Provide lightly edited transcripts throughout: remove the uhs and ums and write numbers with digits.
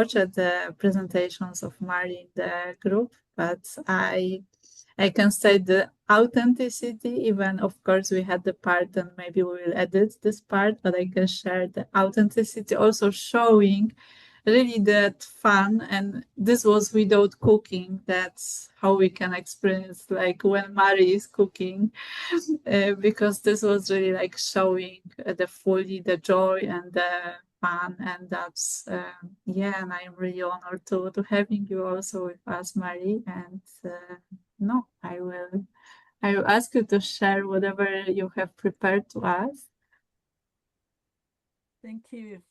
watch at the presentations of Mari in the group, but I can say the authenticity, even of course we had the part and maybe we will edit this part, but I can share the authenticity also showing really that fun. And this was without cooking. That's how we can experience like when Mari is cooking, because this was really like showing the fully the joy and the fun. And that's yeah, and I'm really honored to having you also with us, Mari. And no, I will ask you to share whatever you have prepared to us. Thank you.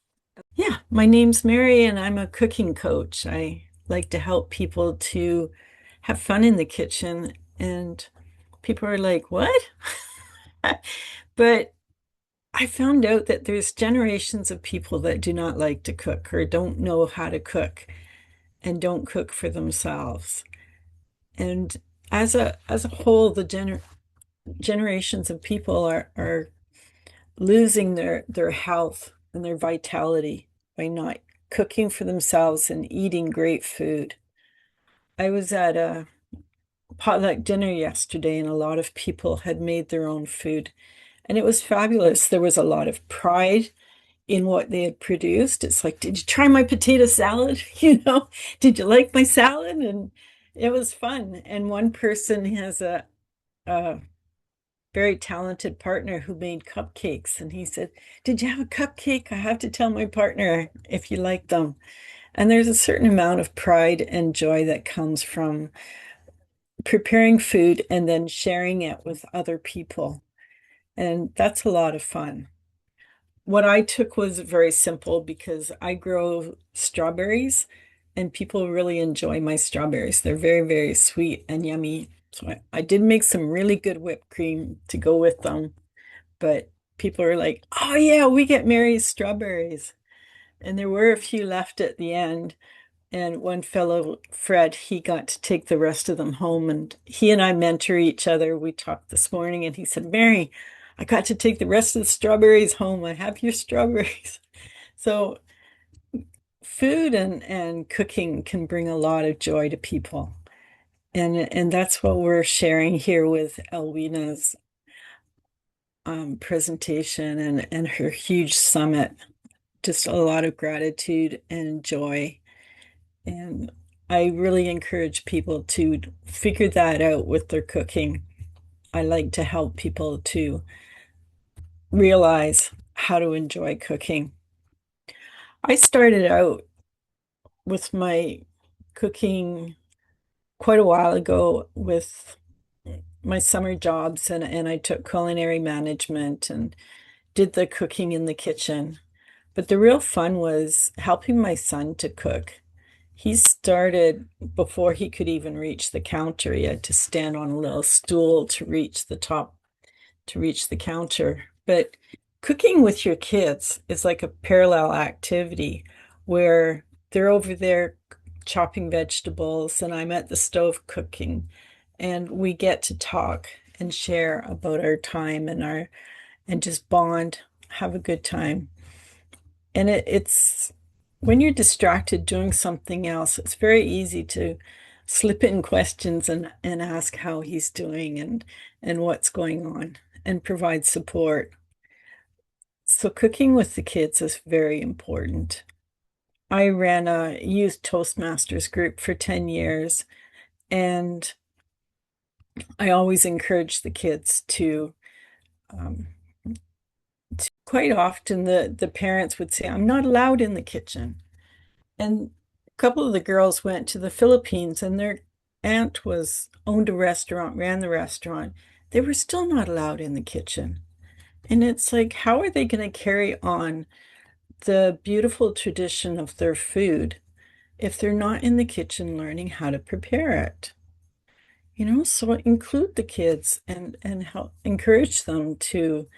Yeah, my name's Mary, and I'm a cooking coach. I like to help people to have fun in the kitchen, and people are like, "What?" But I found out that there's generations of people that do not like to cook or don't know how to cook and don't cook for themselves. And as a whole, the generations of people are losing their health and their vitality by not cooking for themselves and eating great food. I was at a potluck dinner yesterday, and a lot of people had made their own food, and it was fabulous. There was a lot of pride in what they had produced. It's like, did you try my potato salad? Did you like my salad? And it was fun. And one person has a very talented partner who made cupcakes. And he said, "Did you have a cupcake? I have to tell my partner if you like them." And there's a certain amount of pride and joy that comes from preparing food and then sharing it with other people. And that's a lot of fun. What I took was very simple because I grow strawberries and people really enjoy my strawberries. They're very, very sweet and yummy. So I did make some really good whipped cream to go with them. But people are like, "Oh yeah, we get Mary's strawberries." And there were a few left at the end. And one fellow, Fred, he got to take the rest of them home. And he and I mentor each other. We talked this morning, and he said, "Mary, I got to take the rest of the strawberries home. I have your strawberries." So food and cooking can bring a lot of joy to people. And that's what we're sharing here with Elwina's presentation and her huge summit. Just a lot of gratitude and joy. And I really encourage people to figure that out with their cooking. I like to help people to realize how to enjoy cooking. I started out with my cooking quite a while ago with my summer jobs, and I took culinary management and did the cooking in the kitchen. But the real fun was helping my son to cook. He started before he could even reach the counter. He had to stand on a little stool to reach the top, to reach the counter. But cooking with your kids is like a parallel activity where they're over there chopping vegetables and I'm at the stove cooking, and we get to talk and share about our time and just bond, have a good time. And it's when you're distracted doing something else, it's very easy to slip in questions and ask how he's doing and what's going on and provide support. So cooking with the kids is very important. I ran a youth Toastmasters group for 10 years, and I always encourage the kids um, quite often the parents would say, "I'm not allowed in the kitchen." And a couple of the girls went to the Philippines, and their aunt was owned a restaurant, ran the restaurant. They were still not allowed in the kitchen. And it's like, how are they going to carry on the beautiful tradition of their food if they're not in the kitchen learning how to prepare it? So include the kids and help encourage them to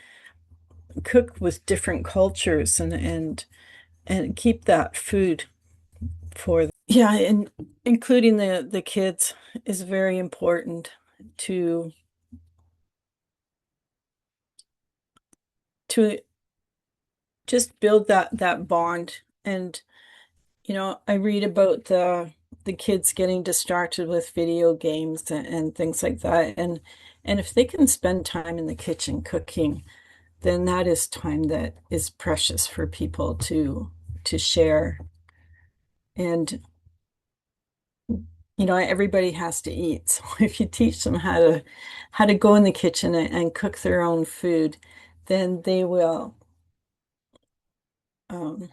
cook with different cultures and keep that food for them. Yeah, and including the kids is very important to to just build that bond. And I read about the kids getting distracted with video games and things like that. And if they can spend time in the kitchen cooking, then that is time that is precious for people to share. And everybody has to eat. So if you teach them how to go in the kitchen and cook their own food, then they will um,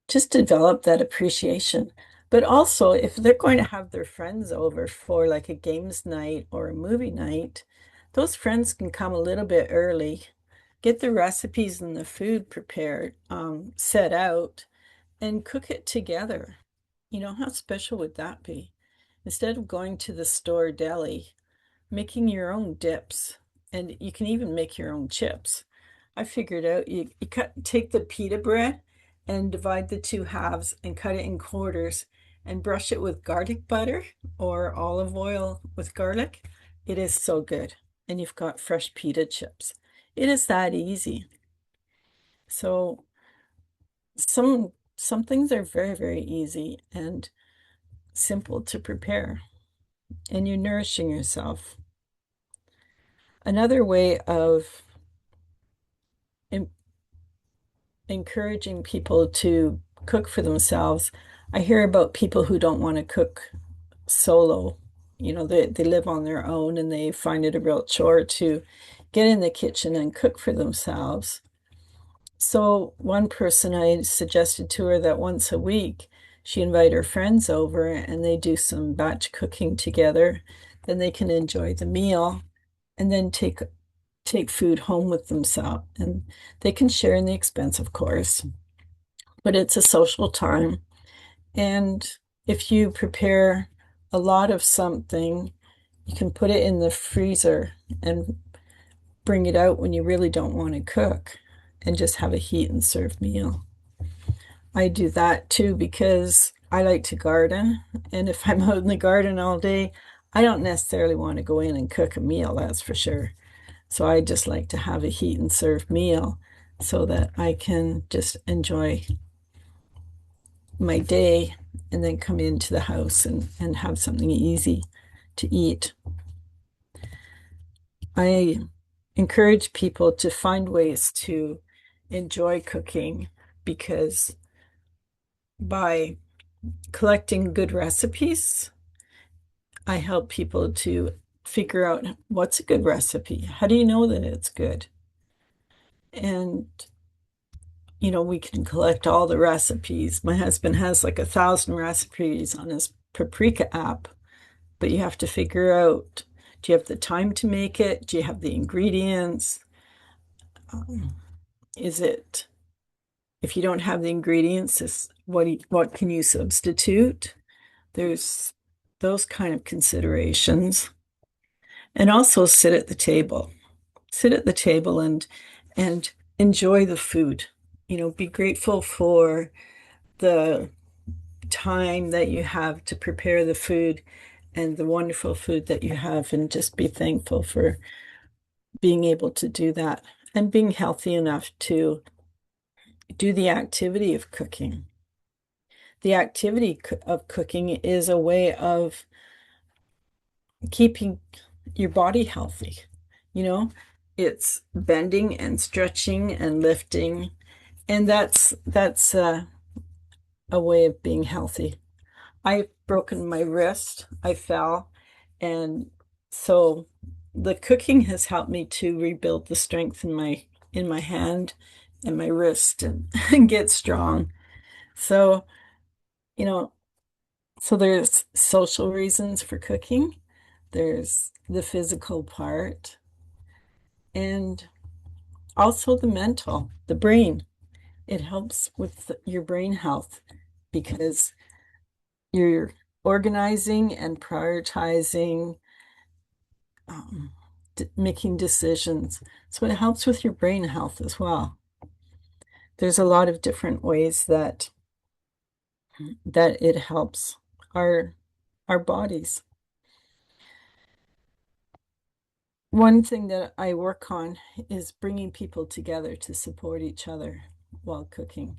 just develop that appreciation. But also, if they're going to have their friends over for like a games night or a movie night, those friends can come a little bit early, get the recipes and the food prepared, set out, and cook it together. How special would that be? Instead of going to the store deli, making your own dips, and you can even make your own chips. I figured out take the pita bread and divide the two halves and cut it in quarters and brush it with garlic butter or olive oil with garlic. It is so good. And you've got fresh pita chips. It is that easy. So some things are very, very easy and simple to prepare, and you're nourishing yourself. Another way of en- encouraging people to cook for themselves, I hear about people who don't want to cook solo. They live on their own and they find it a real chore to get in the kitchen and cook for themselves. So one person, I suggested to her that once a week she invite her friends over and they do some batch cooking together. Then they can enjoy the meal and then take food home with themselves. And they can share in the expense, of course, but it's a social time. And if you prepare a lot of something, you can put it in the freezer and bring it out when you really don't want to cook and just have a heat and serve meal. I do that too because I like to garden. And if I'm out in the garden all day, I don't necessarily want to go in and cook a meal, that's for sure. So I just like to have a heat and serve meal so that I can just enjoy my day and then come into the house and have something easy to eat. I encourage people to find ways to enjoy cooking because by collecting good recipes, I help people to figure out what's a good recipe. How do you know that it's good? And we can collect all the recipes. My husband has like 1,000 recipes on his paprika app, but you have to figure out, do you have the time to make it? Do you have the ingredients? Um, is it, if you don't have the ingredients, what can you substitute? There's those kind of considerations. And also sit at the table. Sit at the table and enjoy the food. Be grateful for the time that you have to prepare the food and the wonderful food that you have, and just be thankful for being able to do that and being healthy enough to do the activity of cooking. The activity of cooking is a way of keeping your body healthy. You know, it's bending and stretching and lifting, and that's a way of being healthy. I've broken my wrist. I fell. And so the cooking has helped me to rebuild the strength in my hand and my wrist and get strong. So, you know, so there's social reasons for cooking. There's the physical part and also the mental, the brain. It helps with your brain health because you're organizing and prioritizing, um, making decisions. So it helps with your brain health as well. There's a lot of different ways that it helps our our bodies. One thing that I work on is bringing people together to support each other while cooking.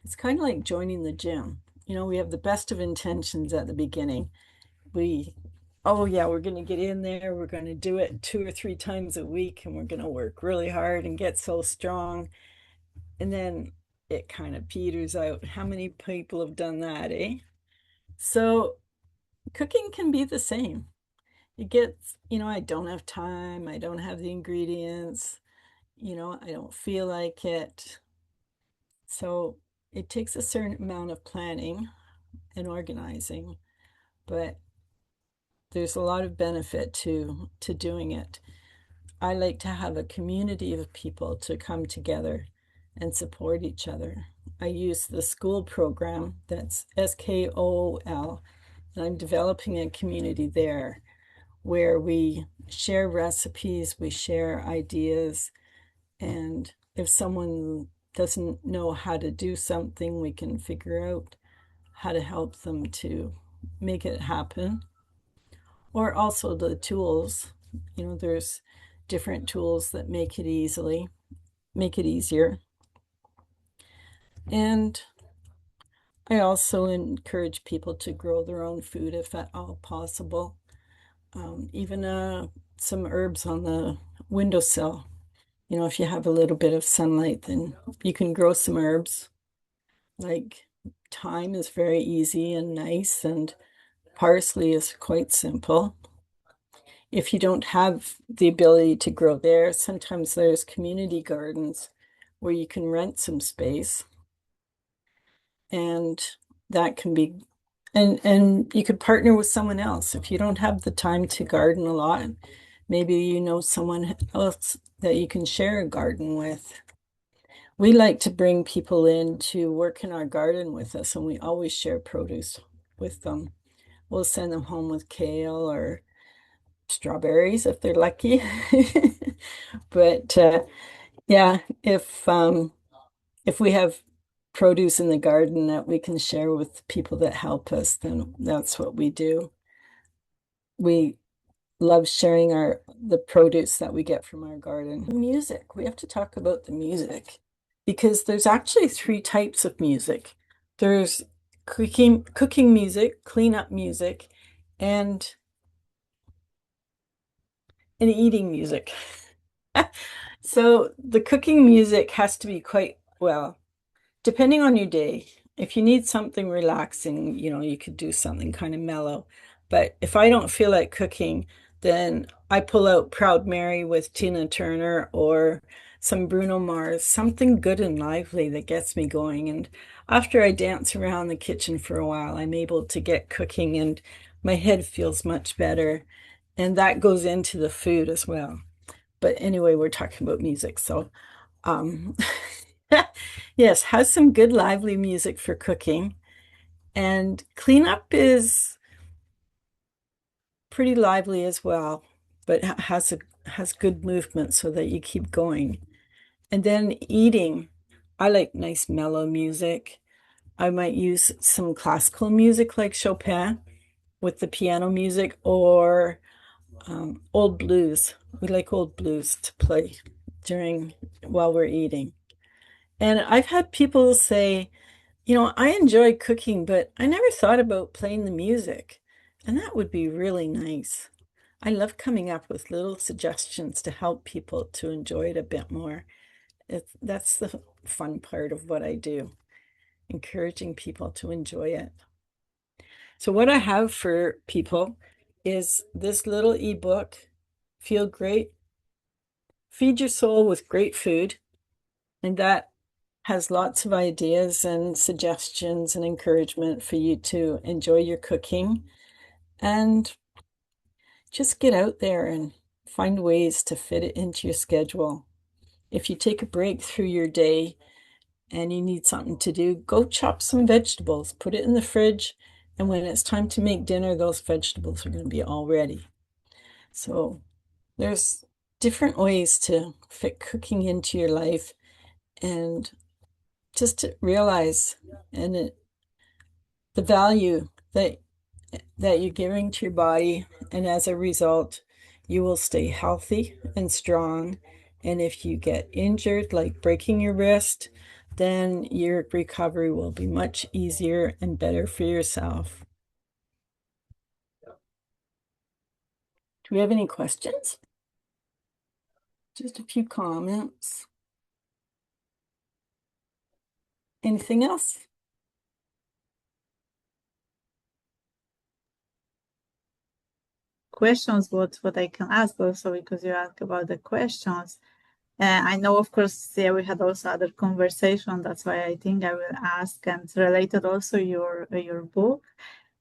It's kind of like joining the gym. We have the best of intentions at the beginning. We, oh yeah, we're going to get in there. We're going to do it 2 or 3 times a week, and we're going to work really hard and get so strong. And then it kind of peters out. How many people have done that, eh? So cooking can be the same. It gets, I don't have time. I don't have the ingredients. I don't feel like it. So it takes a certain amount of planning and organizing, but there's a lot of benefit to doing it. I like to have a community of people to come together and support each other. I use the school program, that's SKOL, and I'm developing a community there where we share recipes, we share ideas, and if someone doesn't know how to do something, we can figure out how to help them to make it happen. Or also the tools. There's different tools that make it easier. And I also encourage people to grow their own food if at all possible. Even some herbs on the windowsill. If you have a little bit of sunlight, then you can grow some herbs. Like thyme is very easy and nice, and parsley is quite simple. If you don't have the ability to grow there, sometimes there's community gardens where you can rent some space, and that can be and you could partner with someone else if you don't have the time to garden a lot. Maybe you know someone else that you can share a garden with. We like to bring people in to work in our garden with us, and we always share produce with them. We'll send them home with kale or strawberries if they're lucky. But yeah, if we have produce in the garden that we can share with people that help us, then that's what we do. We love sharing the produce that we get from our garden. Music. We have to talk about the music because there's actually 3 types of music. There's cooking music, cleanup music, and eating music. So the cooking music has to be quite well, depending on your day. If you need something relaxing, you could do something kind of mellow. But if I don't feel like cooking, then I pull out Proud Mary with Tina Turner or some Bruno Mars, something good and lively that gets me going. And after I dance around the kitchen for a while, I'm able to get cooking and my head feels much better. And that goes into the food as well. But anyway, we're talking about music. So, um, yes, has some good lively music for cooking. And cleanup is pretty lively as well, but has good movement so that you keep going. And then eating, I like nice mellow music. I might use some classical music like Chopin with the piano music or old blues. We like old blues to play while we're eating. And I've had people say, I enjoy cooking, but I never thought about playing the music. And that would be really nice. I love coming up with little suggestions to help people to enjoy it a bit more. That's the fun part of what I do, encouraging people to enjoy it. So what I have for people is this little ebook, Feel Great, Feed Your Soul with Great Food. And that has lots of ideas and suggestions and encouragement for you to enjoy your cooking and just get out there and find ways to fit it into your schedule. If you take a break through your day and you need something to do, go chop some vegetables, put it in the fridge, and when it's time to make dinner, those vegetables are going to be all ready. So there's different ways to fit cooking into your life and just to realize the value that you're giving to your body, and as a result, you will stay healthy and strong. And if you get injured, like breaking your wrist, then your recovery will be much easier and better for yourself. Do we have any questions? Just a few comments. Anything else? Questions, what I can ask also because you asked about the questions. I know, of course, yeah, we had also other conversation. That's why I think I will ask and related also your book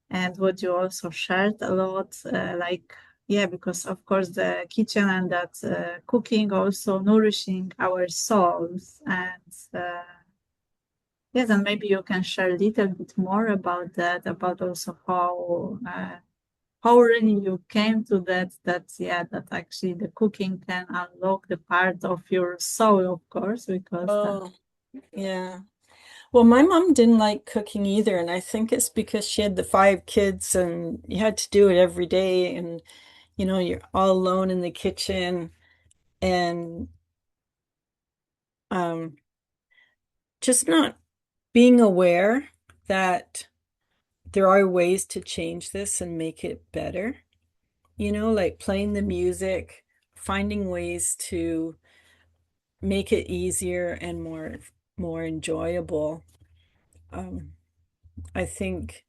and what you also shared a lot. Like, yeah, because of course the kitchen and that cooking also nourishing our souls and yes, and maybe you can share a little bit more about that, about also how really you came to that yeah, that actually the cooking can unlock the part of your soul, of course, because that Oh, yeah. Well, my mom didn't like cooking either, and I think it's because she had the five kids and you had to do it every day, and you're all alone in the kitchen, and um, just not being aware that there are ways to change this and make it better, like playing the music, finding ways to make it easier and more enjoyable. Um, I think,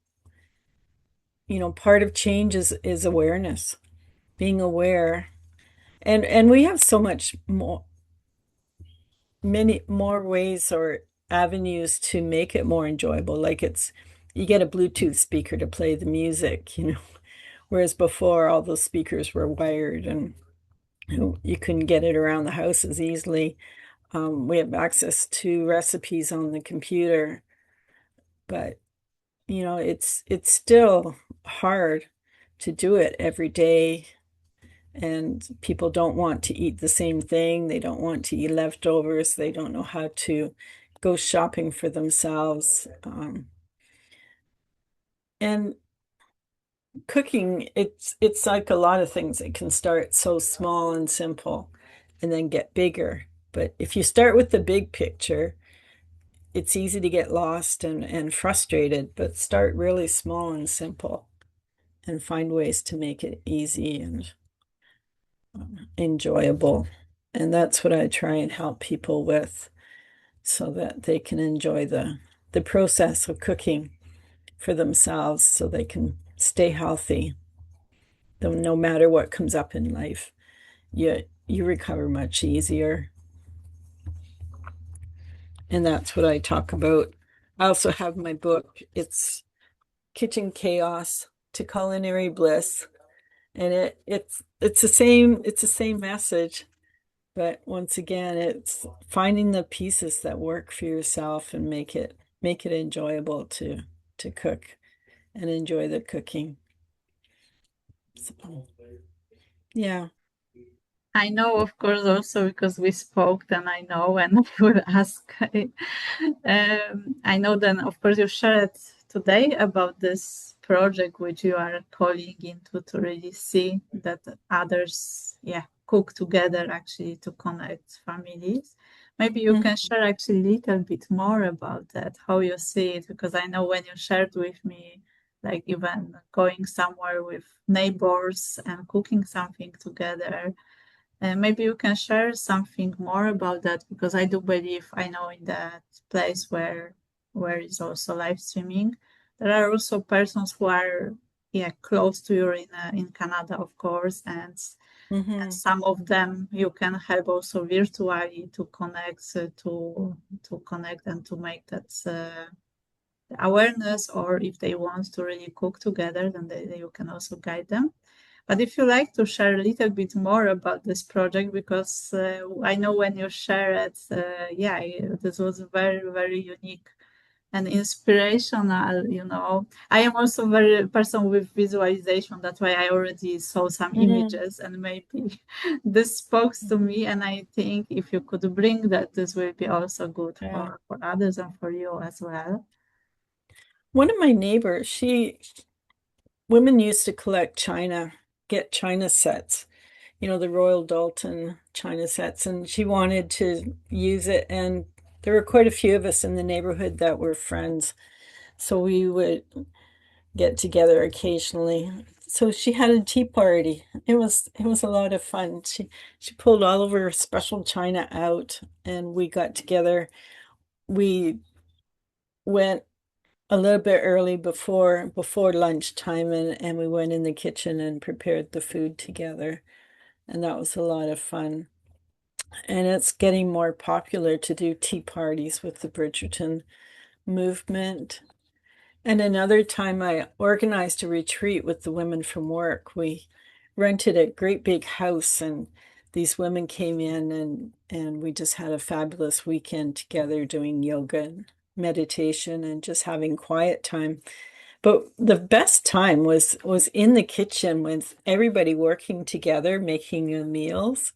part of change is awareness, being aware. And we have so much more, many more ways or avenues to make it more enjoyable. Like you get a Bluetooth speaker to play the music, whereas before all those speakers were wired and you couldn't get it around the house as easily. We have access to recipes on the computer, but it's still hard to do it every day. And people don't want to eat the same thing. They don't want to eat leftovers. They don't know how to go shopping for themselves. And cooking, it's like a lot of things. It can start so small and simple and then get bigger. But if you start with the big picture, it's easy to get lost and frustrated, but start really small and simple and find ways to make it easy and enjoyable. And that's what I try and help people with so that they can enjoy the process of cooking for themselves so they can stay healthy. Though no matter what comes up in life, you recover much easier. And that's what I talk about. I also have my book. It's Kitchen Chaos to Culinary Bliss. And it's the same message. But once again, it's finding the pieces that work for yourself and make it enjoyable to cook and enjoy the cooking. So, yeah. I know, of course, also because we spoke, then I know, and I will ask. I know then, of course, you shared today about this project which you are calling into to really see that others, yeah, cook together actually to connect families. Maybe you can Mhm. share actually a little bit more about that, how you see it, because I know when you shared with me, like even going somewhere with neighbors and cooking something together maybe you can share something more about that because I do believe I know in that place where is also live streaming, there are also persons who are yeah close to you in Canada, of course, and Mhm. some of them you can help also virtually to connect to connect and to make that awareness, or if they want to really cook together, then you can also guide them. But if you like to share a little bit more about this project, because I know when you share it, yeah, this was very, very unique and inspirational. I am also very person with visualization. That's why I already saw some Mhm. images, and maybe this spoke to me. And I think if you could bring that, this will be also good Yeah. for others and for you as well. One of my neighbors, women used to collect get china sets, the Royal Dalton china sets, and she wanted to use it and there were quite a few of us in the neighborhood that were friends, so we would get together occasionally. So she had a tea party. It was a lot of fun. She pulled all of her special china out and we got together. We went a little bit early before lunchtime and we went in the kitchen and prepared the food together. And that was a lot of fun. And it's getting more popular to do tea parties with the Bridgerton movement. And another time I organized a retreat with the women from work. We rented a great big house and these women came in and we just had a fabulous weekend together doing yoga and meditation and just having quiet time. But the best time was in the kitchen with everybody working together making the meals.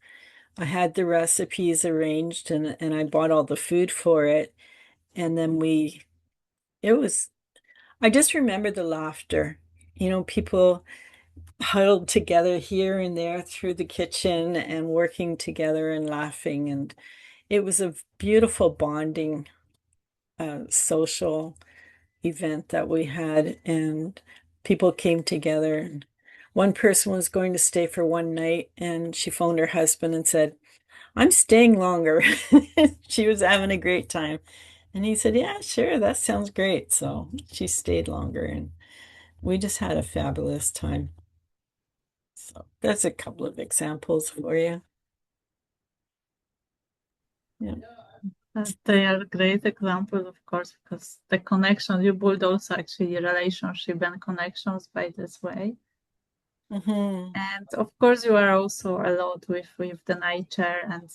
I had the recipes arranged and I bought all the food for it. And then it was, I just remember the laughter. People huddled together here and there through the kitchen and working together and laughing. And it was a beautiful bonding, social event that we had. And people came together. And one person was going to stay for one night and she phoned her husband and said, I'm staying longer. She was having a great time. And he said, yeah, sure, that sounds great. So she stayed longer and we just had a fabulous time. So that's a couple of examples for you. Yeah. They are great examples, of course, because the connection you build also actually relationship and connections by this way. Hmm. And of course, you are also a lot with the nature and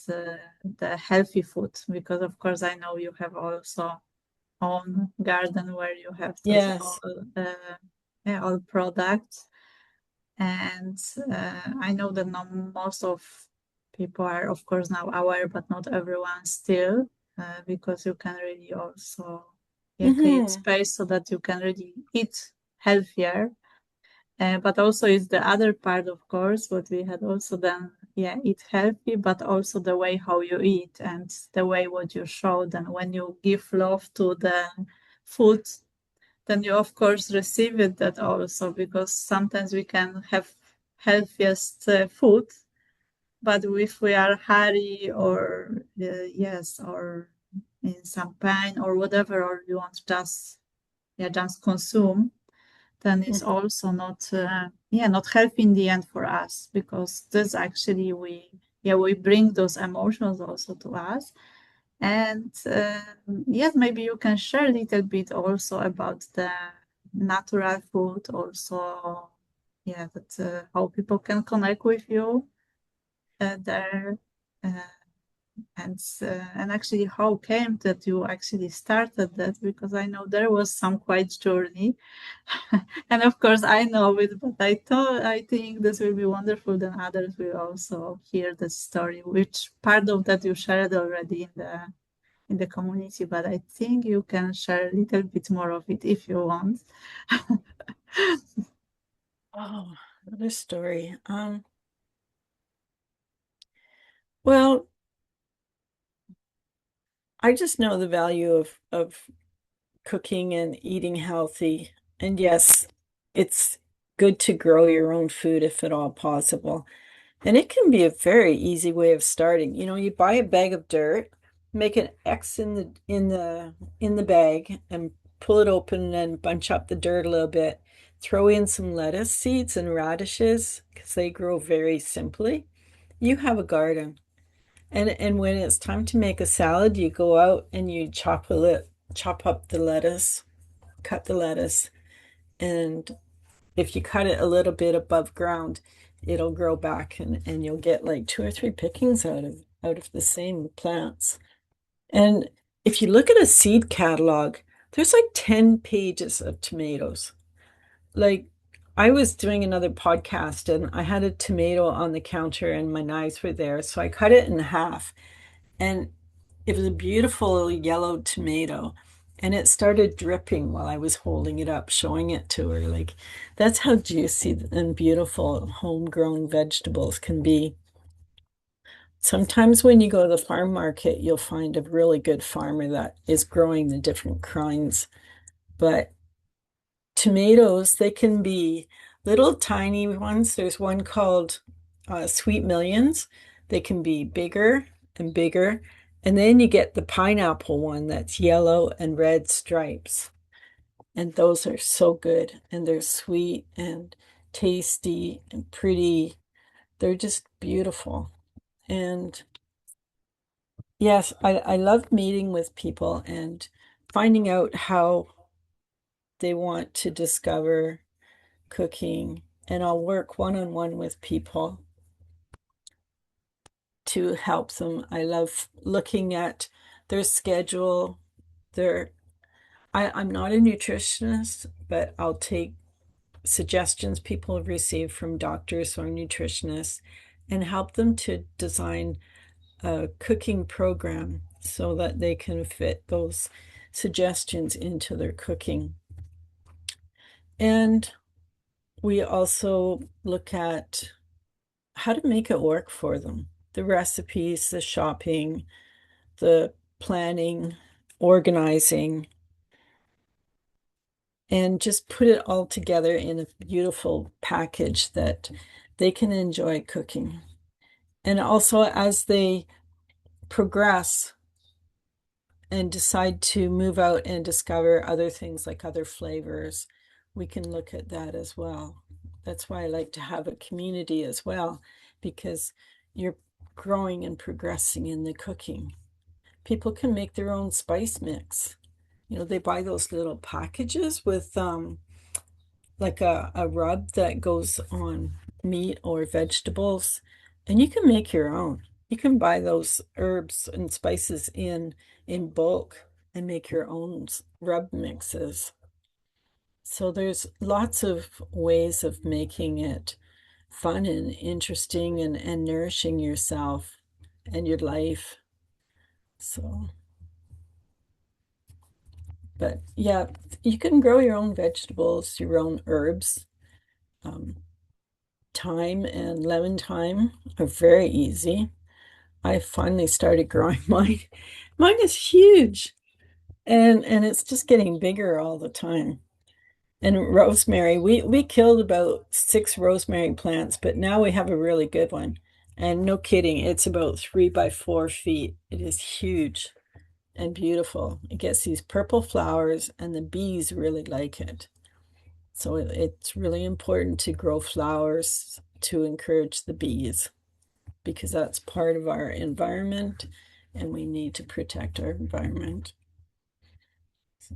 the healthy food, because of course I know you have also own garden where you have those Yes. yeah, all products. And I know that not most of people are, of course, now aware, but not everyone still, because you can really also, yeah, create Hmm. space so that you can really eat healthier. But also is the other part, of course, what we had also done, yeah, eat healthy, but also the way how you eat and the way what you showed. And when you give love to the food, then you of course receive it that also, because sometimes we can have healthiest food, but if we are hurry or yes, or in some pain or whatever, or you want just, yeah, just consume, then it's Hmm. also not yeah, not healthy in the end for us, because this actually we, yeah, we bring those emotions also to us. And yes, maybe you can share a little bit also about the natural food also, yeah, that how people can connect with you there, uh, and actually how came that you actually started that, because I know there was some quite journey. And of course I know it, but I think this will be wonderful, then others will also hear the story, which part of that you shared already in the community, but I think you can share a little bit more of it if you want. Oh, another story. Well, I just know the value of cooking and eating healthy. And yes, it's good to grow your own food if at all possible. And it can be a very easy way of starting. You buy a bag of dirt, make an X in the bag and pull it open and bunch up the dirt a little bit. Throw in some lettuce seeds and radishes because they grow very simply. You have a garden. And when it's time to make a salad, you go out and you chop up the lettuce, cut the lettuce, and if you cut it a little bit above ground, it'll grow back and you'll get like two or three pickings out of the same plants. And if you look at a seed catalog, there's like 10 pages of tomatoes. Like I was doing another podcast and I had a tomato on the counter and my knives were there. So I cut it in half and it was a beautiful yellow tomato. And it started dripping while I was holding it up, showing it to her. Like, that's how juicy and beautiful homegrown vegetables can be. Sometimes when you go to the farm market, you'll find a really good farmer that is growing the different kinds. But tomatoes, they can be little tiny ones. There's one called Sweet Millions. They can be bigger and bigger. And then you get the pineapple one that's yellow and red stripes. And those are so good. And they're sweet and tasty and pretty. They're just beautiful. And yes, I love meeting with people and finding out how they want to discover cooking. And I'll work one-on-one with people to help them. I love looking at their schedule. Their I'm not a nutritionist, but I'll take suggestions people have received from doctors or nutritionists and help them to design a cooking program so that they can fit those suggestions into their cooking. And we also look at how to make it work for them. The recipes, the shopping, the planning, organizing, and just put it all together in a beautiful package that they can enjoy cooking. And also, as they progress and decide to move out and discover other things like other flavors, we can look at that as well. That's why I like to have a community as well, because you're growing and progressing in the cooking. People can make their own spice mix. You know, they buy those little packages with like a rub that goes on meat or vegetables, and you can make your own. You can buy those herbs and spices in bulk and make your own rub mixes. So there's lots of ways of making it fun and interesting and nourishing yourself and your life. So, but yeah, you can grow your own vegetables, your own herbs. Um, Thyme and lemon thyme are very easy. I finally started growing mine. Mine is huge and it's just getting bigger all the time. And rosemary, we killed about 6 rosemary plants, but now we have a really good one. And no kidding, it's about 3 by 4 feet. It is huge and beautiful. It gets these purple flowers, and the bees really like it. So it's really important to grow flowers to encourage the bees because that's part of our environment and we need to protect our environment. So,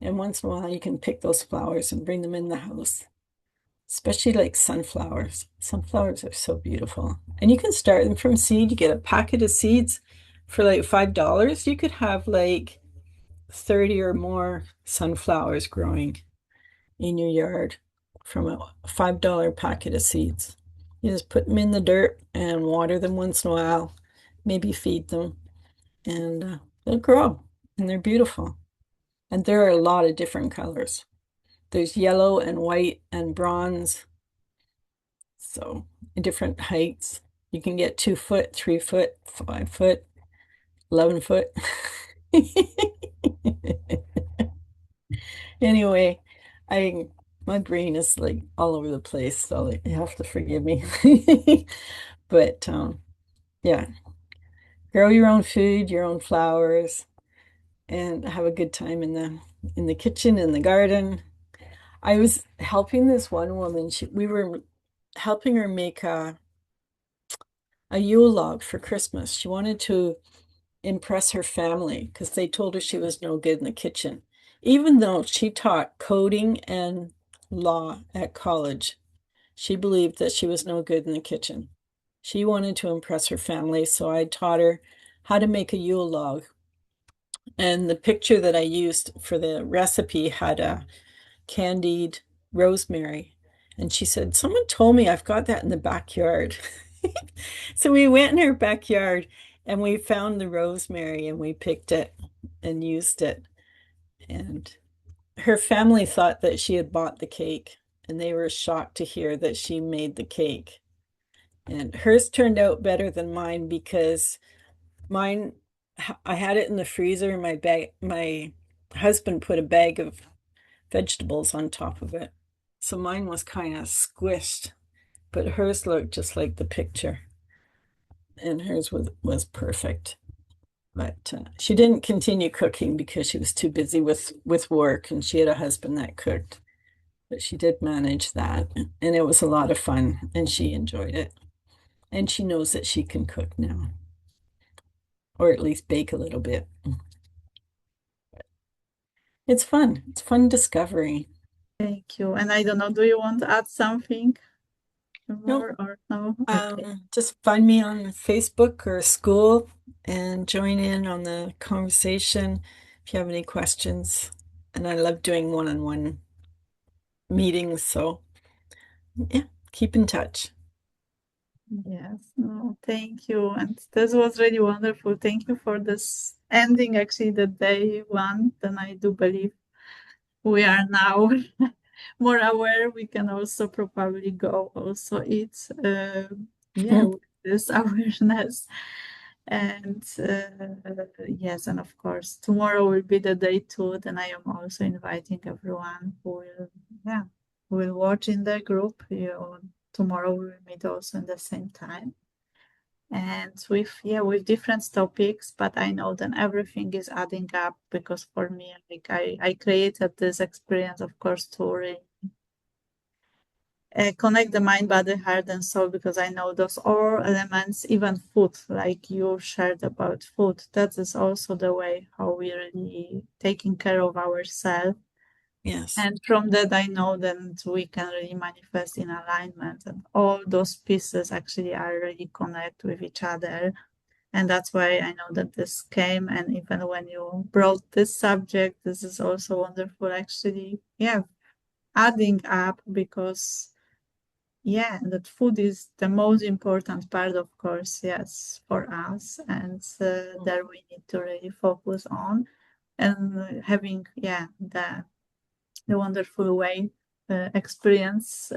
and once in a while you can pick those flowers and bring them in the house, especially like sunflowers. Sunflowers are so beautiful. And you can start them from seed. You get a packet of seeds for like $5. You could have like 30 or more sunflowers growing in your yard from a $5 packet of seeds. You just put them in the dirt and water them once in a while, maybe feed them, and they'll grow. And they're beautiful. And there are a lot of different colors. There's yellow and white and bronze, so different heights. You can get 2 foot, 3 foot, 5 foot, 11 foot. Anyway, I my brain is like all over the place, so like, you have to forgive me. But yeah, grow your own food, your own flowers, and have a good time in the kitchen, in the garden. I was helping this one woman. We were helping her make a Yule log for Christmas. She wanted to impress her family because they told her she was no good in the kitchen, even though she taught coding and law at college. She believed that she was no good in the kitchen. She wanted to impress her family, so I taught her how to make a Yule log. And the picture that I used for the recipe had a candied rosemary. And she said, "Someone told me I've got that in the backyard." So we went in her backyard and we found the rosemary and we picked it and used it. And her family thought that she had bought the cake and they were shocked to hear that she made the cake. And hers turned out better than mine because mine, I had it in the freezer and my husband put a bag of vegetables on top of it. So mine was kind of squished, but hers looked just like the picture, and hers was perfect. But she didn't continue cooking because she was too busy with work, and she had a husband that cooked. But she did manage that, and it was a lot of fun, and she enjoyed it. And she knows that she can cook now, or at least bake a little bit. It's fun. It's fun discovery. Thank you. And I don't know, do you want to add something No, more or no? Okay. just find me on Facebook or school and join in on the conversation if you have any questions. And I love doing one-on-one meetings, so yeah, keep in touch. Yes, no, thank you. And this was really wonderful. Thank you for this ending, actually, the day one. Then I do believe we are now more aware. We can also probably go also eat, yeah, with this awareness. And yes, and of course, tomorrow will be the day two. Then I am also inviting everyone who will, yeah, who will watch in the group. Tomorrow we will meet also in the same time and with different topics, but I know then everything is adding up because for me, like I created this experience, of course, to really connect the mind, body, heart, and soul, because I know those all elements, even food, like you shared about food, that is also the way how we really taking care of ourselves. Yes. And from that, I know that we can really manifest in alignment, and all those pieces actually are really connect with each other. And that's why I know that this came. And even when you brought this subject, this is also wonderful, actually. Yeah, adding up because, yeah, that food is the most important part, of course, yes, for us. And there we need to really focus on and having, yeah, the wonderful way experience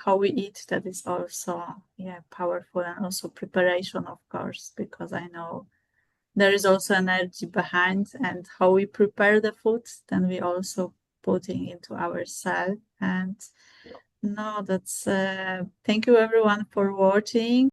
how we eat, that is also, yeah, powerful. And also preparation, of course, because I know there is also energy behind, and how we prepare the food then we also putting into ourselves. And no, that's thank you everyone for watching.